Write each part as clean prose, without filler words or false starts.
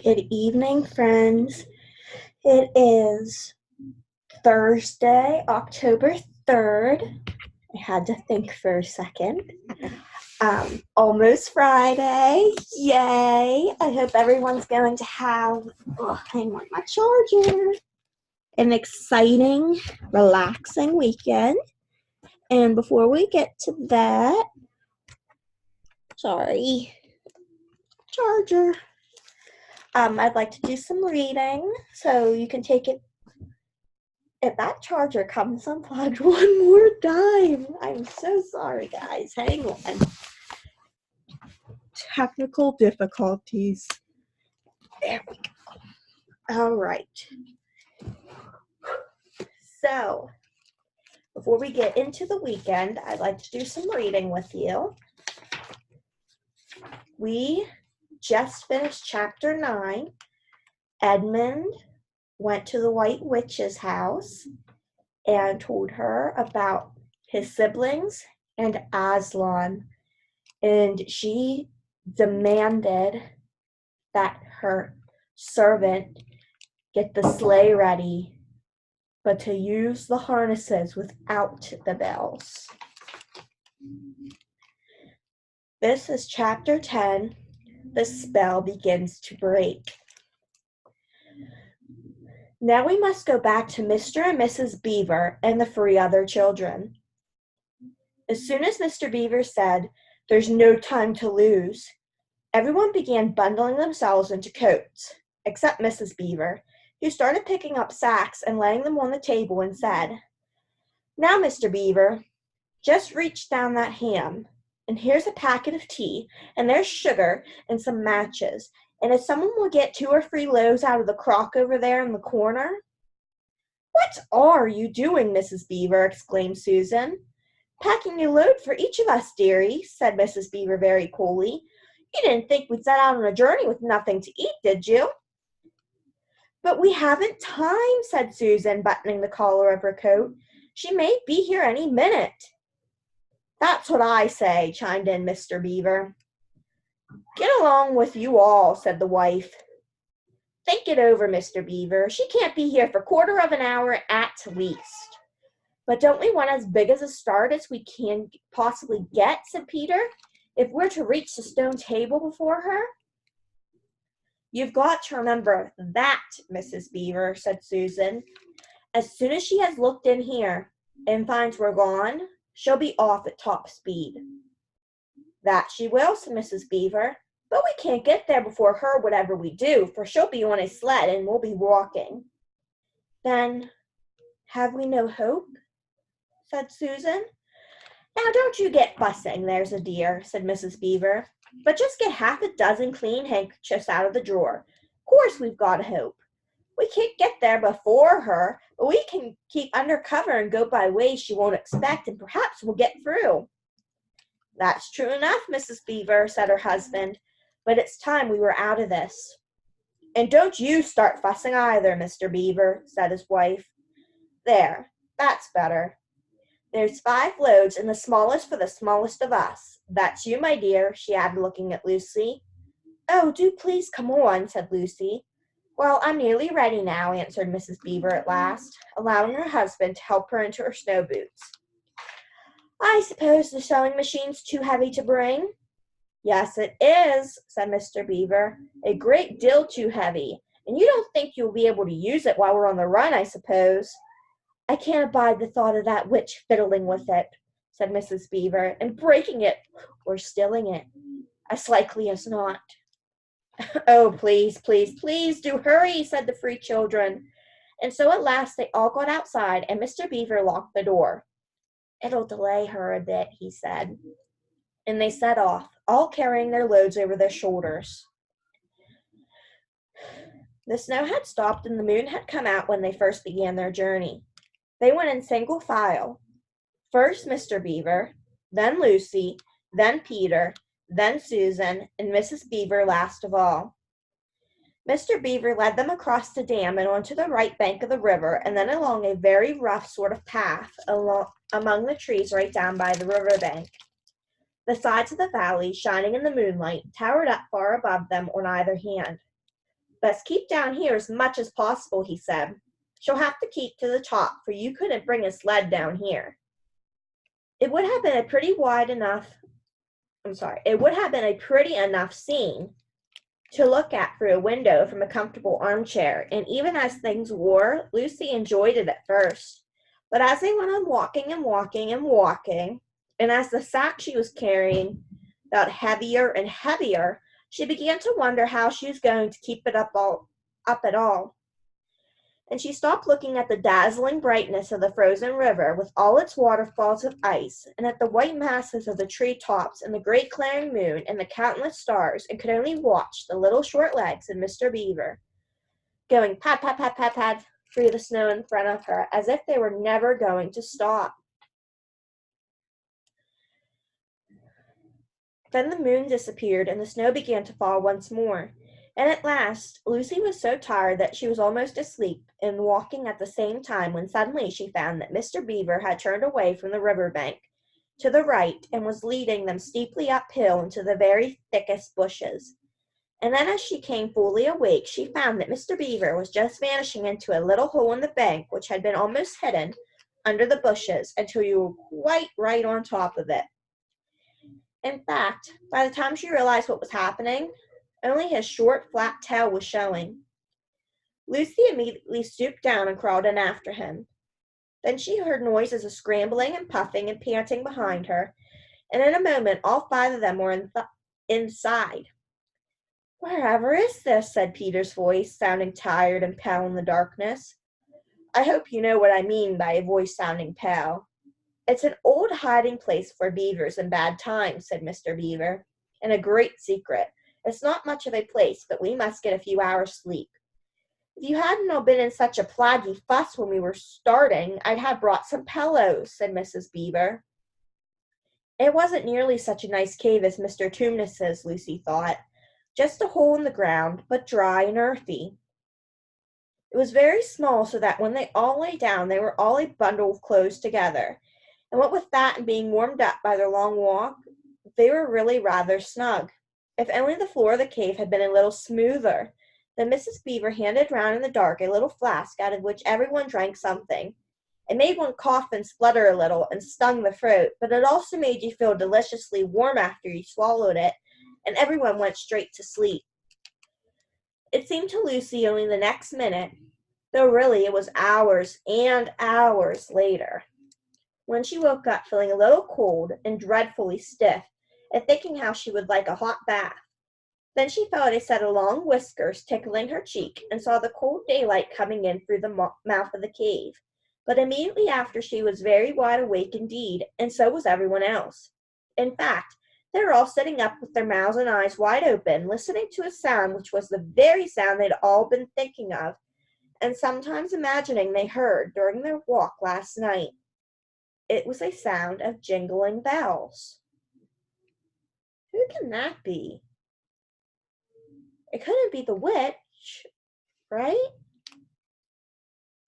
Good evening, friends. It is Thursday, October 3rd. I had to think for a second. Almost Friday. Yay. I hope everyone's going to have, hang on my charger, an exciting, relaxing weekend. And before we get to that, charger. I'd like to do some reading, so you can take it. If that charger comes unplugged one more time, I'm so sorry, guys. Hang on. Technical difficulties. There we go. All right. So, before we get into the weekend, I'd like to do some reading with you. We just finished chapter 9. Edmund went to the White Witch's house and told her about his siblings and Aslan, and she demanded that her servant get the sleigh ready, but to use the harnesses without the bells. This is chapter 10. The spell begins to break. Now we must go back to Mr. and Mrs. Beaver and the 3 other children. As soon as Mr. Beaver said, "There's no time to lose," everyone began bundling themselves into coats, except Mrs. Beaver, who started picking up sacks and laying them on the table and said, "Now, Mr. Beaver, just reach down that ham, and here's a packet of tea, and there's sugar and some matches, and if someone will get 2 or 3 loaves out of the crock over there in the corner." "What are you doing, Mrs. Beaver?" exclaimed Susan. "Packing a load for each of us, dearie," said Mrs. Beaver very coolly. "You didn't think we'd set out on a journey with nothing to eat, did you?" "But we haven't time," said Susan, buttoning the collar of her coat. "She may be here any minute." "That's what I say," chimed in Mr. Beaver. "Get along with you all," said the wife. "Think it over, Mr. Beaver. She can't be here for a quarter of an hour at least." "But don't we want as big a start as we can possibly get," said Peter, "if we're to reach the stone table before her?" "You've got to remember that, Mrs. Beaver," said Susan. "As soon as she has looked in here and finds we're gone, she'll be off at top speed." "That she will," said Mrs. Beaver, "but we can't get there before her whatever we do, for she'll be on a sled and we'll be walking." "Then have we no hope?" said Susan. "Now don't you get fussing, there's a dear," said Mrs. Beaver, "but just get half a dozen clean handkerchiefs out of the drawer. Of course we've got a hope. We can't get there before her, but we can keep under cover and go by ways she won't expect, and perhaps we'll get through." "That's true enough, Mrs. Beaver," said her husband, "but it's time we were out of this." "And don't you start fussing either, Mr. Beaver," said his wife. "There, that's better. There's 5 loads, and the smallest for the smallest of us. That's you, my dear," she added, looking at Lucy. "Oh, do please come on," said Lucy. "Well, I'm nearly ready now," answered Mrs. Beaver at last, allowing her husband to help her into her snow boots. "I suppose the sewing machine's too heavy to bring?" "Yes, it is," said Mr. Beaver, "a great deal too heavy, and you don't think you'll be able to use it while we're on the run, I suppose?" "I can't abide the thought of that witch fiddling with it," said Mrs. Beaver, "and breaking it or stealing it, as likely as not." "Oh, please, please, please do hurry," said the 3 children. And so at last they all got outside, and Mr. Beaver locked the door. "It'll delay her a bit," he said. And they set off, all carrying their loads over their shoulders. The snow had stopped and the moon had come out when they first began their journey. They went in single file. First Mr. Beaver, then Lucy, then Peter, then Susan, and Mrs. Beaver last of all. Mr. Beaver led them across the dam and onto the right bank of the river, and then along a very rough sort of path among the trees right down by the river bank. The sides of the valley, shining in the moonlight, towered up far above them on either hand. Best keep down here as much as possible, he said. She'll have to keep to the top, for you couldn't bring a sled down here. It would have been a pretty enough scene to look at through a window from a comfortable armchair, and even as things were, Lucy enjoyed it at first. But as they went on walking and walking and walking, and as the sack she was carrying got heavier and heavier, she began to wonder how she was going to keep it up at all. And she stopped looking at the dazzling brightness of the frozen river with all its waterfalls of ice, and at the white masses of the tree tops and the great glaring moon and the countless stars, and could only watch the little short legs of Mr. Beaver going pat, pat, pat, pat, pat through the snow in front of her, as if they were never going to stop. Then the moon disappeared, and the snow began to fall once more. And at last, Lucy was so tired that she was almost asleep and walking at the same time when suddenly she found that Mr. Beaver had turned away from the river bank to the right and was leading them steeply uphill into the very thickest bushes. And then as she came fully awake, she found that Mr. Beaver was just vanishing into a little hole in the bank which had been almost hidden under the bushes until you were quite right on top of it. In fact, by the time she realized what was happening, only his short, flat tail was showing. Lucy immediately stooped down and crawled in after him. Then she heard noises of scrambling and puffing and panting behind her, and in a moment all 5 of them were inside. "Wherever is this?" said Peter's voice, sounding tired and pale in the darkness. "I hope you know what I mean by a voice sounding pale. It's an old hiding place for beavers in bad times," said Mr. Beaver, "and a great secret. It's not much of a place, but we must get a few hours' sleep. If you hadn't all been in such a plaguey fuss when we were starting, I'd have brought some pillows," said Mrs. Beaver. It wasn't nearly such a nice cave as Mr. Tumnus's, Lucy thought. Just a hole in the ground, but dry and earthy. It was very small, so that when they all lay down, they were all a bundle of clothes together, and what with that and being warmed up by their long walk, they were really rather snug. If only the floor of the cave had been a little smoother. Then Mrs. Beaver handed round in the dark a little flask out of which everyone drank something. It made one cough and splutter a little and stung the throat, but it also made you feel deliciously warm after you swallowed it, and everyone went straight to sleep. It seemed to Lucy only the next minute, though really it was hours and hours later, when she woke up feeling a little cold and dreadfully stiff, and thinking how she would like a hot bath. Then she felt a set of long whiskers tickling her cheek, and saw the cold daylight coming in through the mouth of the cave. But immediately after she was very wide awake indeed, and so was everyone else. In fact, they were all sitting up with their mouths and eyes wide open, listening to a sound which was the very sound they'd all been thinking of, and sometimes imagining they heard during their walk last night. It was a sound of jingling bells. Who can that be? It couldn't be the witch, right?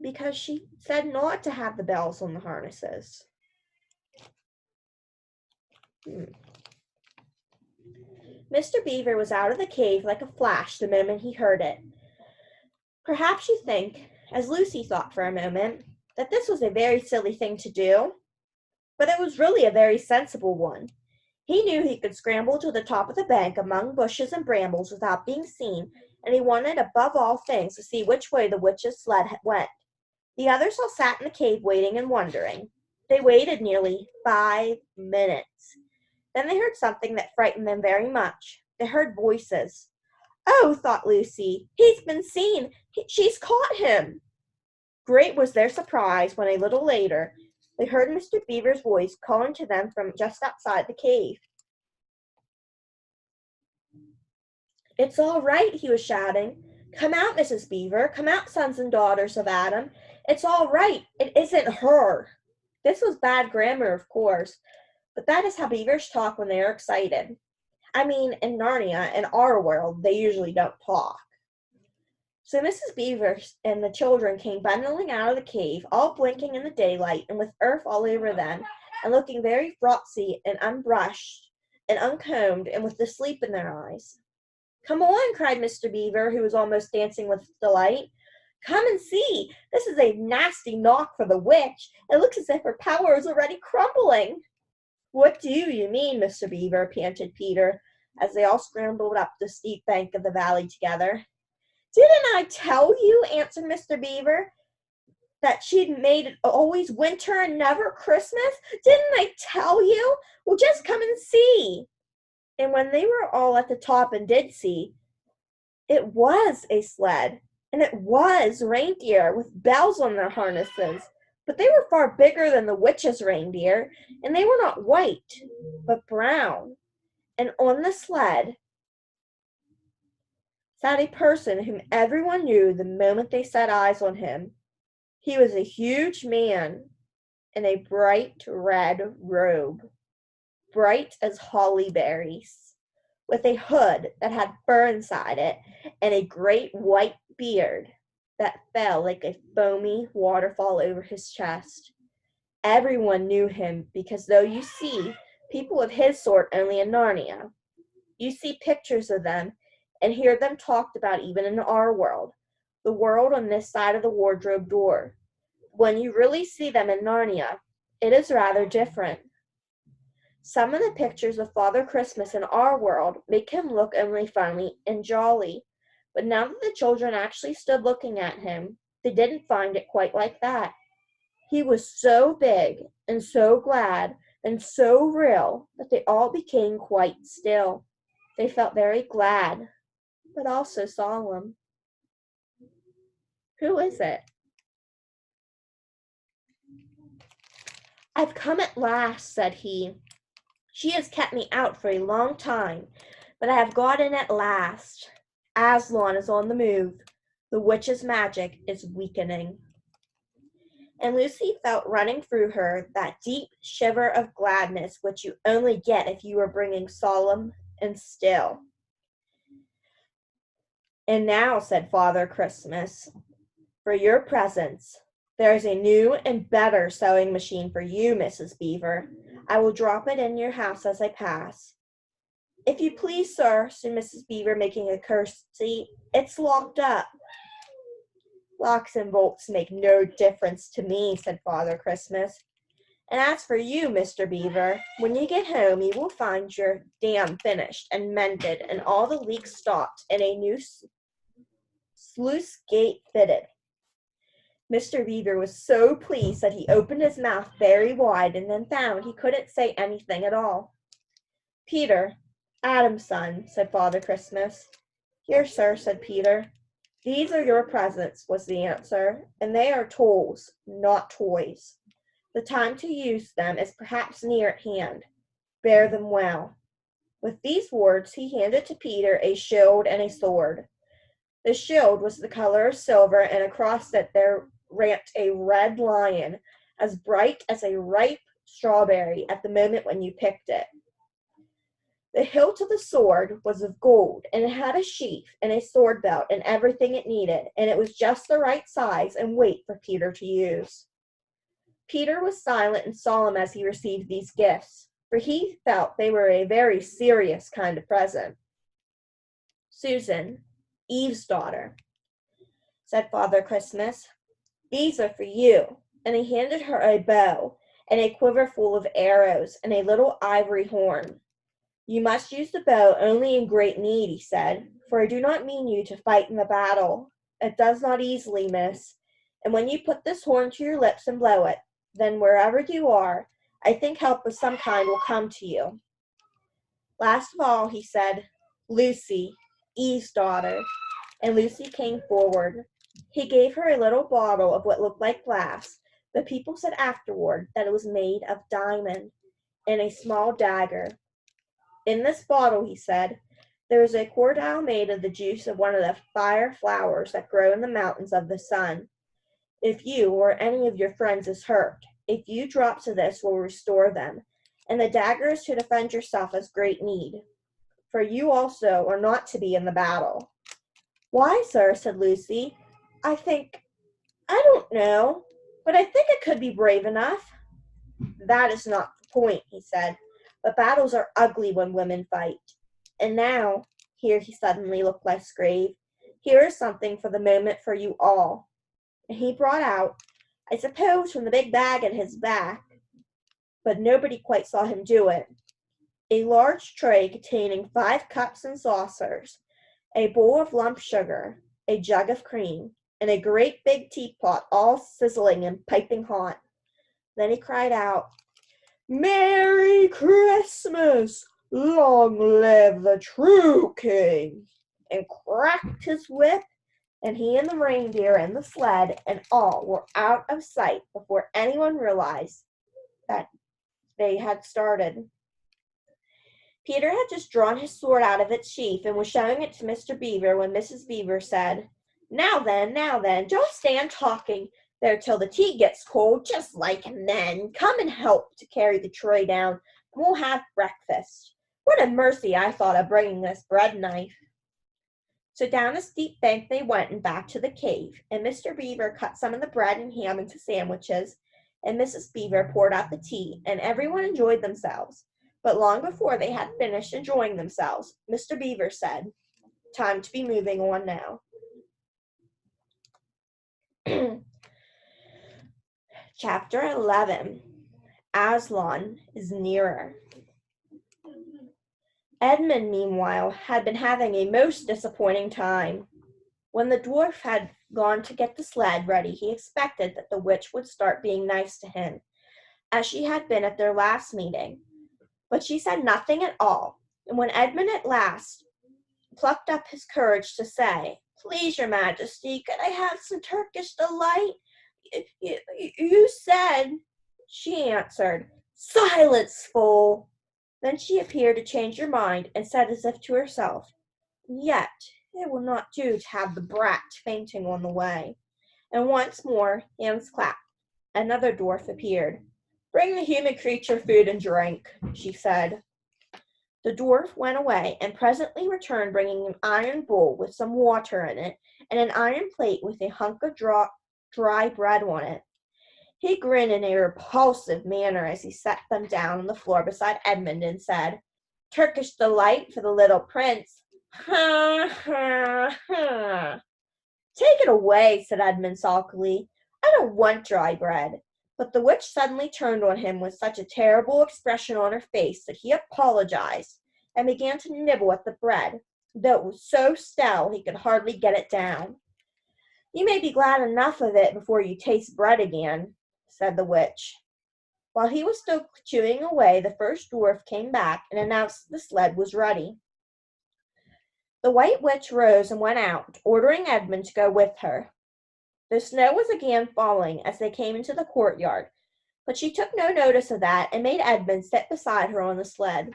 Because she said not to have the bells on the harnesses. Mr. Beaver was out of the cave like a flash the moment he heard it. Perhaps you think, as Lucy thought for a moment, that this was a very silly thing to do, but it was really a very sensible one. He knew he could scramble to the top of the bank among bushes and brambles without being seen, and he wanted above all things to see which way the witch's sled went. The others all sat in the cave waiting and wondering. They waited nearly 5 minutes. Then they heard something that frightened them very much. They heard voices. "Oh," thought Lucy, "he's been seen. She's caught him." Great was their surprise when a little later they heard Mr. Beaver's voice calling to them from just outside the cave. "It's all right," he was shouting. "Come out, Mrs. Beaver. Come out, sons and daughters of Adam. It's all right. It isn't her." This was bad grammar, of course, but that is how beavers talk when they are excited. I mean, in Narnia, in our world, they usually don't talk. So Mrs. Beaver and the children came bundling out of the cave, all blinking in the daylight and with earth all over them, and looking very frothy and unbrushed and uncombed and with the sleep in their eyes. "Come on," cried Mr. Beaver, who was almost dancing with delight. "Come and see. This is a nasty knock for the witch. It looks as if her power is already crumbling." "What do you mean, Mr. Beaver?" panted Peter, as they all scrambled up the steep bank of the valley together. "Didn't I tell you," answered Mr. Beaver, "that she'd made it always winter and never Christmas? Didn't I tell you? Well, just come and see." And when they were all at the top and did see, it was a sled, and it was reindeer with bells on their harnesses. But they were far bigger than the witch's reindeer, and they were not white, but brown. And on the sled sat a person whom everyone knew the moment they set eyes on him. He was a huge man in a bright red robe, bright as holly berries, with a hood that had fur inside it, and a great white beard that fell like a foamy waterfall over his chest. Everyone knew him because, though you see people of his sort only in Narnia, you see pictures of them and hear them talked about even in our world, the world on this side of the wardrobe door. When you really see them in Narnia, it is rather different. Some of the pictures of Father Christmas in our world make him look only funny and jolly, but now that the children actually stood looking at him, they didn't find it quite like that. He was so big and so glad and so real that they all became quite still. They felt very glad, but also solemn. "Who is it?" "I've come at last," said he. "She has kept me out for a long time, but I have got in at last. Aslan is on the move. The witch's magic is weakening." And Lucy felt running through her that deep shiver of gladness which you only get if you are bringing solemn and still. "And now," said Father Christmas, "for your presents. There is a new and better sewing machine for you, Mrs. Beaver. I will drop it in your house as I pass." "If you please, sir," said Mrs. Beaver, making a curtsy, "it's locked up." "Locks and bolts make no difference to me," said Father Christmas. "And as for you, Mr. Beaver, when you get home you will find your dam finished and mended and all the leaks stopped and a new sluice gate fitted." Mr. Beaver was so pleased that he opened his mouth very wide and then found he couldn't say anything at all. "Peter, Adam's son," said Father Christmas. "Here, sir," said Peter. "These are your presents," was the answer, "and they are tools, not toys. The time to use them is perhaps near at hand. Bear them well." With these words he handed to Peter a shield and a sword. The shield was the color of silver, and across it there ramped a red lion, as bright as a ripe strawberry at the moment when you picked it. The hilt of the sword was of gold, and it had a sheath and a sword belt and everything it needed, and it was just the right size and weight for Peter to use. Peter was silent and solemn as he received these gifts, for he felt they were a very serious kind of present. "Susan, Eve's daughter," said Father Christmas, "these are for you." And he handed her a bow and a quiver full of arrows and a little ivory horn. "You must use the bow only in great need," he said, "for I do not mean you to fight in the battle. It does not easily miss. And when you put this horn to your lips and blow it, then wherever you are, I think help of some kind will come to you." Last of all, he said, "Lucy, Eve's daughter," and Lucy came forward. He gave her a little bottle of what looked like glass, but people said afterward that it was made of diamond, and a small dagger. "In this bottle," he said, "there is a cordial made of the juice of one of the fire flowers that grow in the mountains of the sun. If you or any of your friends is hurt, a few drops of this will restore them, and the dagger is to defend yourself as great need, for you also are not to be in the battle." "Why, sir?" said Lucy. I don't know, but I think I could be brave enough." "That is not the point," he said, "but battles are ugly when women fight. And now, Here he suddenly looked less grave. Here is something for the moment for you all. And he brought out, I suppose from the big bag at his back, but nobody quite saw him do it, a large tray containing 5 cups and saucers, a bowl of lump sugar, a jug of cream, and a great big teapot all sizzling and piping hot. Then he cried out, "Merry Christmas! Long live the true king!" and cracked his whip, and he and the reindeer and the sled and all were out of sight before anyone realized that they had started. Peter had just drawn his sword out of its sheath and was showing it to Mr. Beaver when Mrs. Beaver said, now then, don't stand talking there till the tea gets cold, just like men. Come and help to carry the tray down, and we'll have breakfast. What a mercy I thought of bringing this bread knife." So down the steep bank they went and back to the cave, and Mr. Beaver cut some of the bread and ham into sandwiches, and Mrs. Beaver poured out the tea, and everyone enjoyed themselves. But long before they had finished enjoying themselves, Mr. Beaver said, "Time to be moving on now." Chapter 11. Aslan is nearer. Edmund, meanwhile, had been having a most disappointing time. When the dwarf had gone to get the sled ready, he expected that the witch would start being nice to him, as she had been at their last meeting. But she said nothing at all, and when Edmund at last plucked up his courage to say, "Please, your majesty, could I have some Turkish delight? You said," she answered, "Silence, fool!" Then she appeared to change her mind, and said as if to herself, "Yet it will not do to have the brat fainting on the way." And once more, hands clapped. Another dwarf appeared. "Bring the human creature food and drink," she said. The dwarf went away, and presently returned bringing an iron bowl with some water in it, and an iron plate with a hunk of dry bread on it. He grinned in a repulsive manner as he set them down on the floor beside Edmund and said, "Turkish delight for the little prince. Ha, ha, ha." "Take it away," said Edmund sulkily. "I don't want dry bread." But the witch suddenly turned on him with such a terrible expression on her face that he apologized and began to nibble at the bread, though it was so stale he could hardly get it down. "You may be glad enough of it before you taste bread again," said the witch. While he was still chewing away, the first dwarf came back and announced the sled was ready. The white witch rose and went out, ordering Edmund to go with her. The snow was again falling as they came into the courtyard, but she took no notice of that and made Edmund sit beside her on the sled.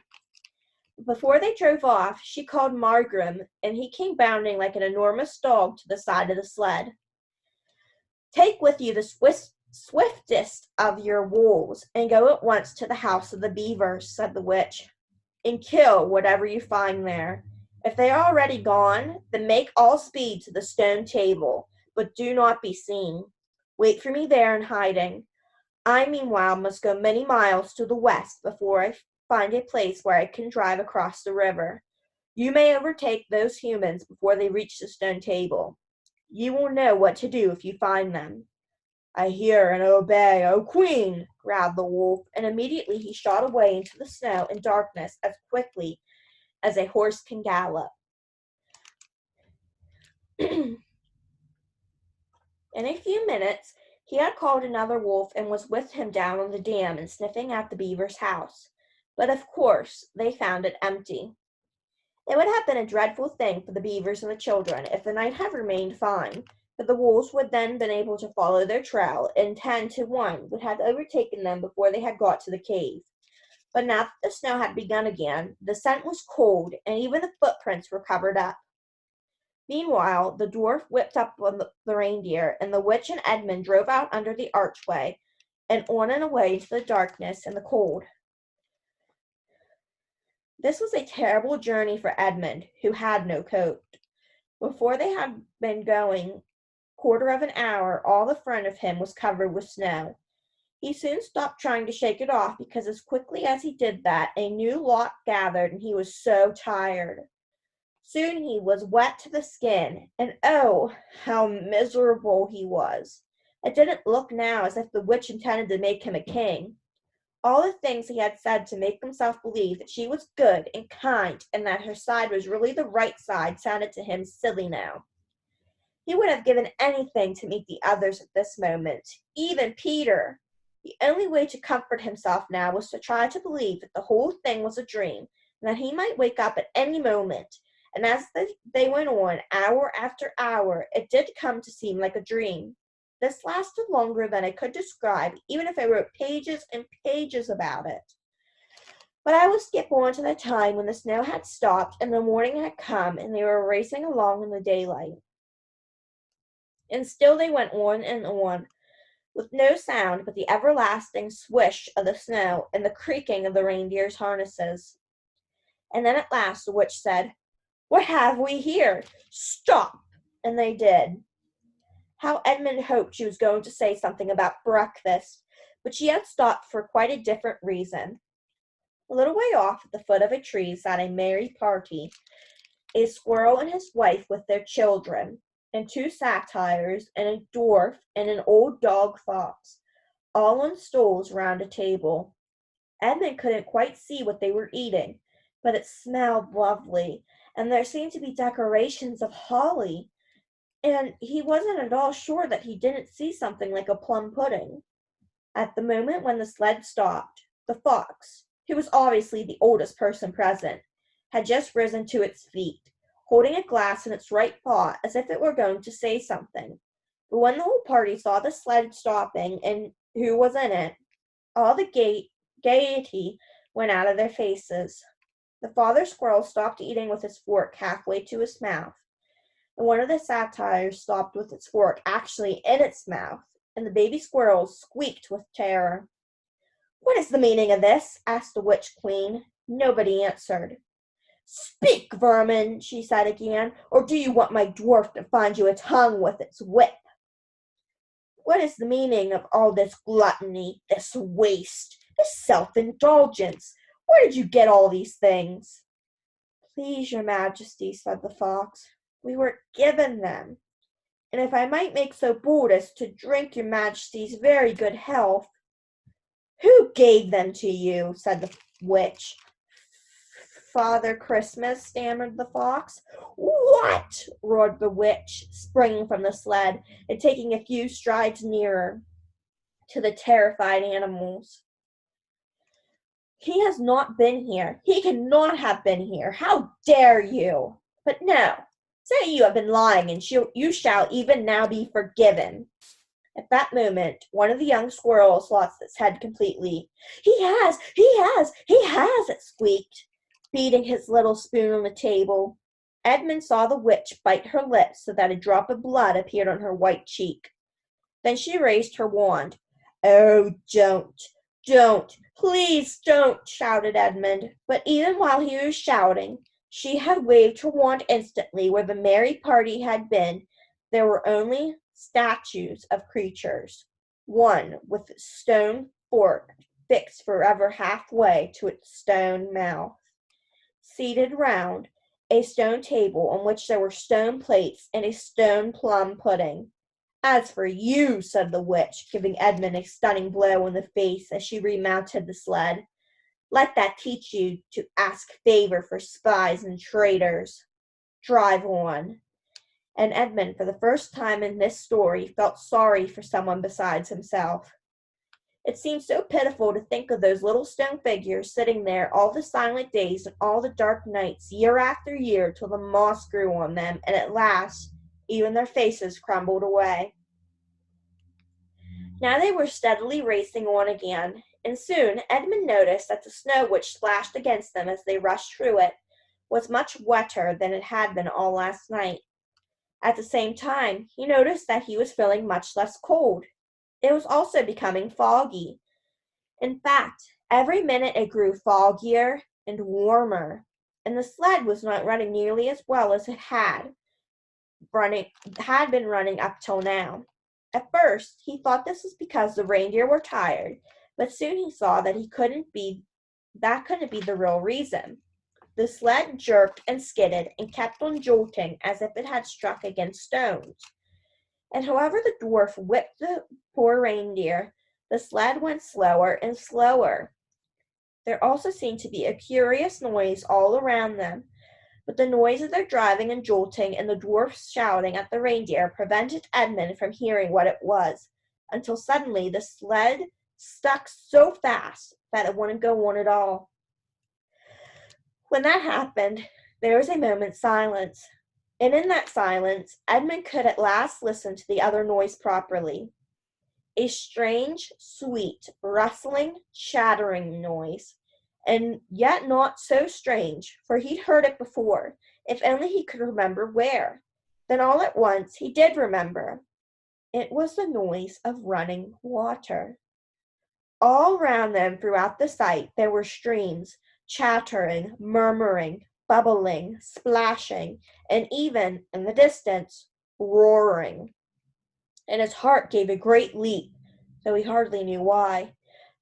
Before they drove off, she called Margrim, and he came bounding like an enormous dog to the side of the sled. "Take with you the swiftest of your wolves, and go at once to the house of the beavers," said the witch, "and kill whatever you find there. If they are already gone, then make all speed to the stone table, but do not be seen. Wait for me there in hiding. I, meanwhile, must go many miles to the west before I find a place where I can drive across the river. You may overtake those humans before they reach the stone table. You will know what to do if you find them." "I hear and obey, O queen," growled the wolf, and immediately he shot away into the snow and darkness as quickly as a horse can gallop. In a few minutes, he had called another wolf and was with him down on the dam and sniffing at the beaver's house. But of course, they found it empty. It would have been a dreadful thing for the beavers and the children if the night had remained fine, for the wolves would then been able to follow their trail, and 10 to 1 would have overtaken them before they had got to the cave. But now that the snow had begun again, the scent was cold, and even the footprints were covered up. Meanwhile, the dwarf whipped up on the reindeer, and the witch and Edmund drove out under the archway, and on and away into the darkness and the cold. This was a terrible journey for Edmund, who had no coat. Before they had been going quarter of an hour, all the front of him was covered with snow. He soon stopped trying to shake it off, because as quickly as he did that, a new lot gathered, and he was so tired. Soon he was wet to the skin, and oh, how miserable he was. It didn't look now as if the witch intended to make him a king. All the things he had said to make himself believe that she was good and kind and that her side was really the right side sounded to him silly now. He would have given anything to meet the others at this moment, even Peter. The only way to comfort himself now was to try to believe that the whole thing was a dream and that he might wake up at any moment. And as they went on, hour after hour, it did come to seem like a dream. This lasted longer than I could describe, even if I wrote pages and pages about it. But I will skip on to the time when the snow had stopped and the morning had come and they were racing along in the daylight. And still they went on and on, with no sound but the everlasting swish of the snow and the creaking of the reindeer's harnesses. And then at last the witch said, "What have we here? Stop!" And they did. How Edmund hoped she was going to say something about breakfast, but she had stopped for quite a different reason. A little way off at the foot of a tree sat a merry party, a squirrel and his wife with their children, and two satyrs, and a dwarf, and an old dog fox, all on stools round a table. Edmund couldn't quite see what they were eating, but it smelled lovely, and there seemed to be decorations of holly, and he wasn't at all sure that he didn't see something like a plum pudding. At the moment when the sled stopped, the fox, who was obviously the oldest person present, had just risen to its feet, holding a glass in its right paw as if it were going to say something. But when the whole party saw the sled stopping and who was in it, all the gaiety went out of their faces. The father squirrel stopped eating with his fork halfway to his mouth, and one of the satyrs stopped with its fork actually in its mouth, and the baby squirrels squeaked with terror. "What is the meaning of this?" asked the witch queen. Nobody answered. "Speak, vermin," she said again, "or do you want my dwarf to find you a tongue with its whip? What is the meaning of all this gluttony, this waste, this self-indulgence? Where did you get all these things?" "Please, your majesty," said the fox, "we were given them, and if I might make so bold as to drink your majesty's very good health—" "Who gave them to you?" said the witch. "Father Christmas," stammered the fox. "What?" roared the witch, springing from the sled and taking a few strides nearer to the terrified animals. "He has not been here. He cannot have been here. How dare you? But no, say you have been lying, and you shall even now be forgiven." At that moment, one of the young squirrels lost its head completely. "He has! He has! He has!" it squeaked, beating his little spoon on the table. Edmund saw the witch bite her lips so that a drop of blood appeared on her white cheek. Then she raised her wand. "Oh, don't, please don't," shouted Edmund. But even while he was shouting, she had waved her wand instantly. Where the merry party had been, there were only statues of creatures, one with a stone fork fixed forever halfway to its stone mouth, seated round a stone table on which there were stone plates and a stone plum pudding. "As for you," said the witch, giving Edmund a stunning blow in the face as she remounted the sled, "let that teach you to ask favor for spies and traitors. Drive on." And Edmund, for the first time in this story, felt sorry for someone besides himself. It seemed so pitiful to think of those little stone figures sitting there all the silent days and all the dark nights, year after year, till the moss grew on them, and at last even their faces crumbled away. Now they were steadily racing on again, and soon Edmund noticed that the snow which splashed against them as they rushed through it was much wetter than it had been all last night. At the same time, he noticed that he was feeling much less cold. It was also becoming foggy. In fact, every minute it grew foggier and warmer, and the sled was not running nearly as well as it had been running up till now. At first, he thought this was because the reindeer were tired, but soon he saw that couldn't be the real reason. The sled jerked and skidded and kept on jolting as if it had struck against stones. And however the dwarf whipped the poor reindeer, the sled went slower and slower. There also seemed to be a curious noise all around them, but the noise of their driving and jolting and the dwarfs shouting at the reindeer prevented Edmund from hearing what it was, until suddenly the sled stuck so fast that it wouldn't go on at all. When that happened, there was a moment's silence, and in that silence Edmund could at last listen to the other noise properly. A strange, sweet, rustling, chattering noise, and yet not so strange, for he'd heard it before, if only he could remember where. Then all at once he did remember. It was the noise of running water. All round them throughout the sight there were streams, chattering, murmuring, bubbling, splashing, and even, in the distance, roaring. And his heart gave a great leap, though he hardly knew why,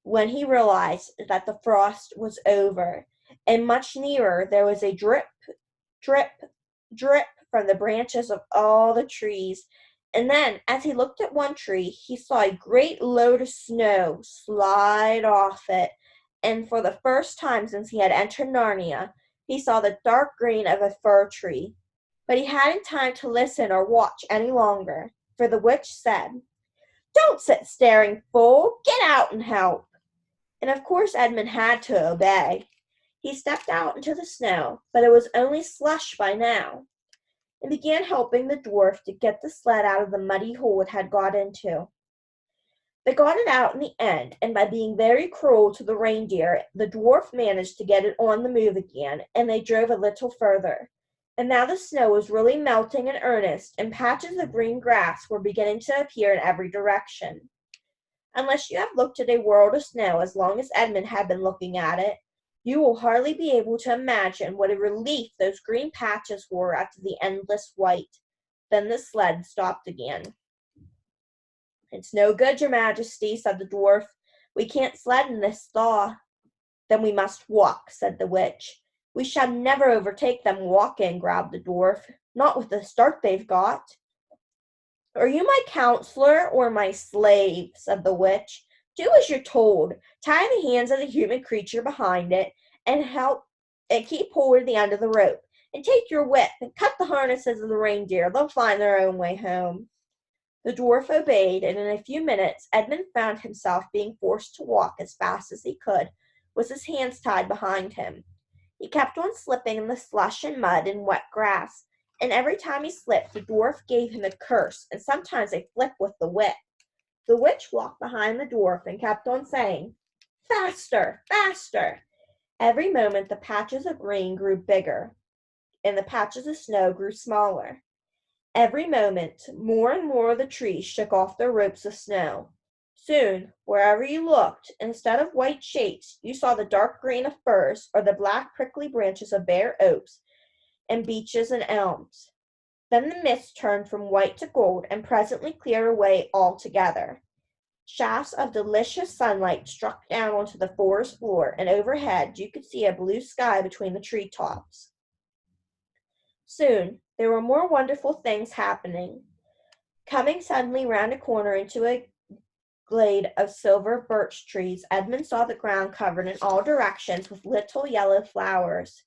when he realized that the frost was over, and much nearer there was a drip, drip, drip from the branches of all the trees. And then, as he looked at one tree, he saw a great load of snow slide off it, and for the first time since he had entered Narnia, he saw the dark green of a fir tree. But he hadn't time to listen or watch any longer, for the witch said, "Don't sit staring, fool! Get out and help!" And of course Edmund had to obey. He stepped out into the snow, but it was only slush by now, and began helping the dwarf to get the sled out of the muddy hole it had got into. They got it out in the end, and by being very cruel to the reindeer, the dwarf managed to get it on the move again, and they drove a little further. And now the snow was really melting in earnest, and patches of green grass were beginning to appear in every direction. Unless you have looked at a world of snow as long as Edmund had been looking at it, you will hardly be able to imagine what a relief those green patches were after the endless white. Then the sled stopped again. "It's no good, your majesty," said the dwarf. "We can't sled in this thaw." "Then we must walk," said the witch. "We shall never overtake them walking," growled the dwarf. "Not with the start they've got." "Are you my counselor or my slave?" said the witch. "Do as you're told. Tie the hands of the human creature behind it, and help and keep hold of the end of the rope. And take your whip and cut the harnesses of the reindeer. They'll find their own way home." The dwarf obeyed, and in a few minutes Edmund found himself being forced to walk as fast as he could, with his hands tied behind him. He kept on slipping in the slush and mud and wet grass, and every time he slipped the dwarf gave him a curse and sometimes a flip with the whip. The witch walked behind the dwarf and kept on saying, "Faster, faster!" Every moment the patches of green grew bigger, and the patches of snow grew smaller. Every moment more and more of the trees shook off their ropes of snow. Soon, wherever you looked, instead of white shapes, you saw the dark green of firs or the black prickly branches of bare oaks and beeches and elms. Then the mist turned from white to gold and presently cleared away altogether. Shafts of delicious sunlight struck down onto the forest floor, and overhead you could see a blue sky between the tree tops. Soon there were more wonderful things happening. Coming suddenly round a corner into a glade of silver birch trees, Edmund saw the ground covered in all directions with little yellow flowers.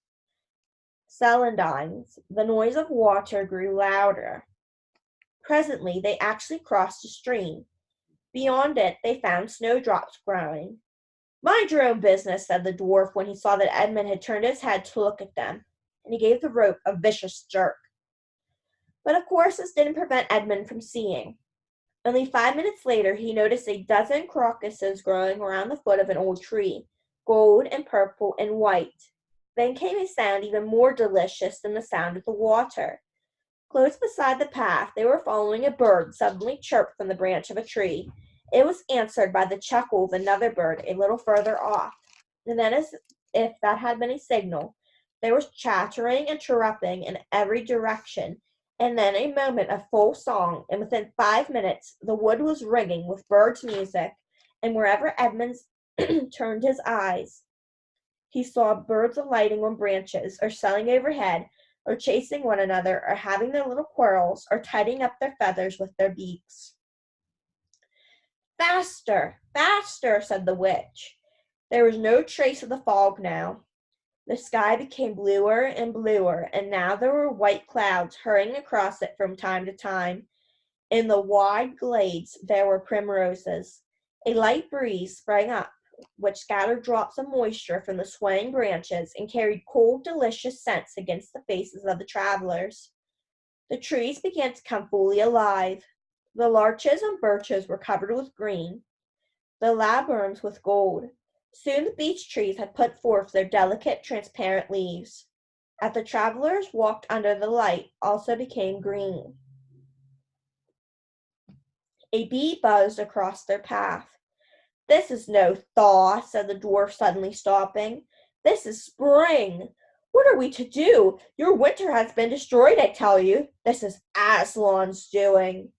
Celandines. The noise of water grew louder. Presently they actually crossed a stream. Beyond it they found snowdrops growing. "Mind your own business," said the dwarf when he saw that Edmund had turned his head to look at them, and he gave the rope a vicious jerk. But of course this didn't prevent Edmund from seeing. Only 5 minutes later he noticed a dozen crocuses growing around the foot of an old tree, gold and purple and white. Then came a sound even more delicious than the sound of the water. Close beside the path they were following a bird suddenly chirped from the branch of a tree. It was answered by the chuckle of another bird a little further off, and then, as if that had been a signal, there was chattering and chirruping in every direction, and then a moment of full song, and within 5 minutes the wood was ringing with birds' music, and wherever Edmund turned his eyes, He saw birds alighting on branches, or sailing overhead, or chasing one another, or having their little quarrels, or tidying up their feathers with their beaks. "Faster, faster!" said the witch. There was no trace of the fog now. The sky became bluer and bluer, and now there were white clouds hurrying across it from time to time. In the wide glades there were primroses. A light breeze sprang up, which scattered drops of moisture from the swaying branches and carried cool, delicious scents against the faces of the travelers. The trees began to come fully alive. The larches and birches were covered with green, the laburnums with gold. Soon the beech trees had put forth their delicate, transparent leaves. As the travelers walked under the light, also became green. A bee buzzed across their path. "This is no thaw," said the dwarf, suddenly stopping. "This is spring. What are we to do? Your winter has been destroyed, I tell you. This is Aslan's doing."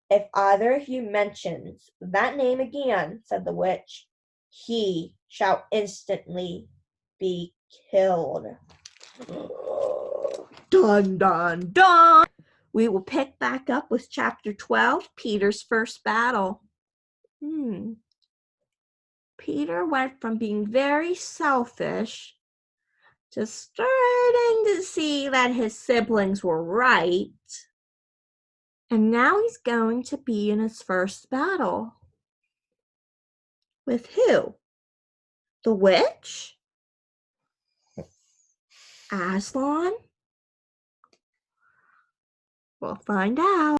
"If either of you mentions that name again," said the witch, "he shall instantly be killed." Dun, dun, dun! We will pick back up with chapter 12, Peter's first battle. Peter went from being very selfish to starting to see that his siblings were right. And now he's going to be in his first battle. With who? The witch? Aslan? We'll find out.